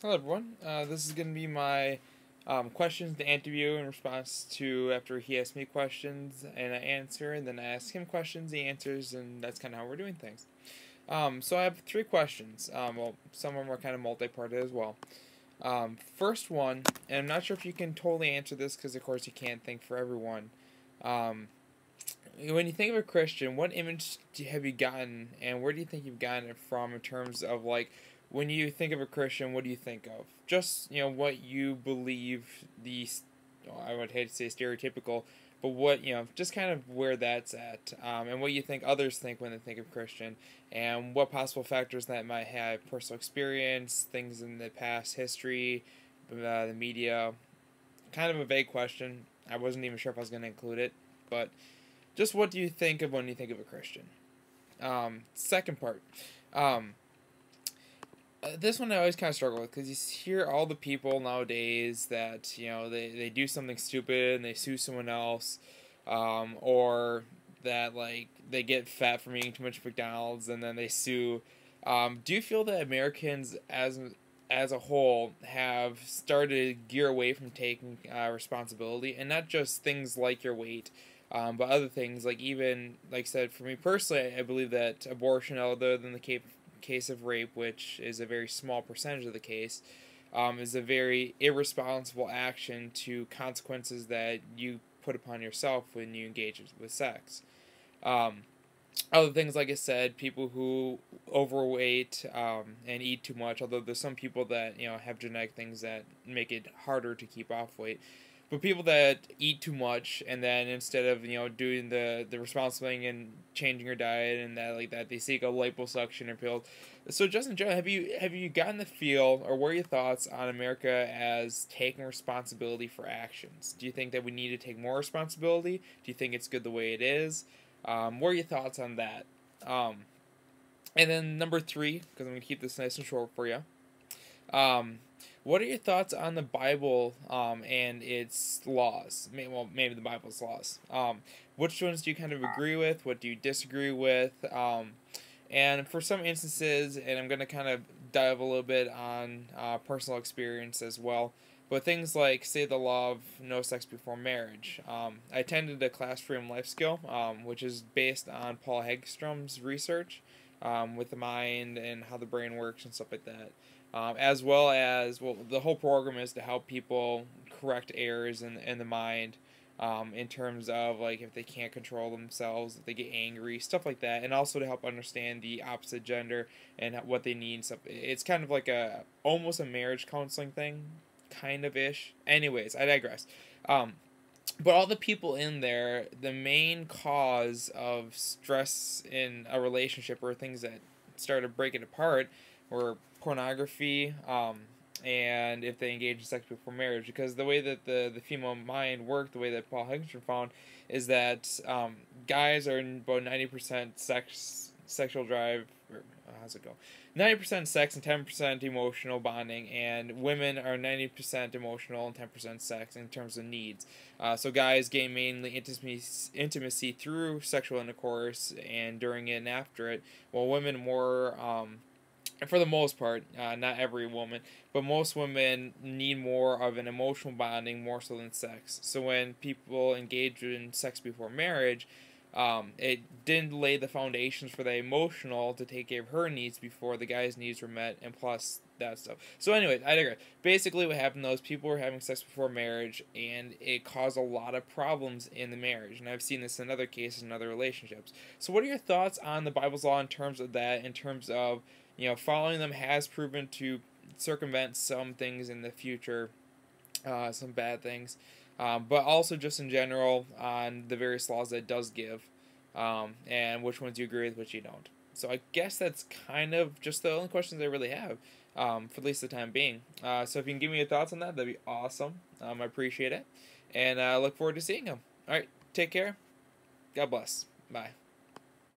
Hello everyone. This is going to be my questions to Antybu in response to after he asks me questions and I answer, and then I ask him questions, he answers, and that's kind of how we're doing things. So I have three questions. Well, some of them are kind of multi-parted as well. First one, and I'm not sure if you can totally answer this because of course you can't think for everyone. Um, when you think of a Christian, what image have you gotten, and where do you think you've gotten it from in terms of like when you think of a Christian, what do you think of? Just what you believe I would hate to say stereotypical, but what just kind of where that's at, and what you think others think when they think of Christian, and what possible factors that might have, personal experience, things in the past, history, the media. Kind of a vague question. I wasn't even sure if I was going to include it, but just what do you think of when you think of a Christian? Second part. Um, this one I always kind of struggle with because you hear all the people nowadays that they do something stupid and they sue someone else, or that like they get fat from eating too much McDonald's and then they sue. Do you feel that Americans as a whole have started to gear away from taking responsibility, and not just things like your weight, but other things like, even like I said, for me personally, I believe that abortion, other than the case of rape, which is a very small percentage of the case, is a very irresponsible action to consequences that you put upon yourself when you engage with sex. Um, Other things, like I said, people who overweight and eat too much, although there's some people that have genetic things that make it harder to keep off weight. But people that eat too much and then instead of doing the responsible thing and changing your diet and that like that, they seek a liposuction or pills. So just in general, have you gotten the feel, or what are your thoughts on America as taking responsibility for actions? Do you think that we need to take more responsibility? Do you think it's good the way it is? What are your thoughts on that? Um, and then number three, because I'm going to keep this nice and short for you. Um, what are your thoughts on the Bible and its laws? Maybe the Bible's laws. Which ones do you kind of agree with? What do you disagree with? And for some instances, and I'm going to kind of dive a little bit on personal experience as well. But things like, say, the law of no sex before marriage. I attended a class, Freedom Life Skill, which is based on Paul Hegstrom's research with the mind and how the brain works and stuff like that. As well as, well, the whole program is to help people correct errors in the mind, in terms of like if they can't control themselves, if they get angry, stuff like that, and also to help understand the opposite gender and what they need. Stuff. It's kind of like almost a marriage counseling thing, kind of ish. Anyways, I digress. Um, but all the people in there, the main cause of stress in a relationship or things that start to break it apart were pornography, and if they engage in sex before marriage. Because the way that the female mind worked, the way that Paul Hegstrom found, is that guys are about 90% sexual drive, or how's it go? 90% sex and 10% emotional bonding, and women are 90% emotional and 10% sex in terms of needs. So guys gain mainly intimacy through sexual intercourse and during it and after it, while women more, for the most part, not every woman, but most women need more of an emotional bonding more so than sex. So when people engage in sex before marriage, it didn't lay the foundations for the emotional to take care of her needs before the guy's needs were met, and plus that stuff. So anyway, I digress. Basically what happened was people were having sex before marriage, and it caused a lot of problems in the marriage, and I've seen this in other cases in other relationships. So what are your thoughts on the Bible's law in terms of that, in terms of following them has proven to circumvent some things in the future, some bad things, but also just in general on the various laws that it does give, and which ones you agree with, which you don't. So I guess that's kind of just the only questions I really have, for at least the time being. So if you can give me your thoughts on that, that'd be awesome. I appreciate it, and I look forward to seeing them. All right, take care. God bless. Bye.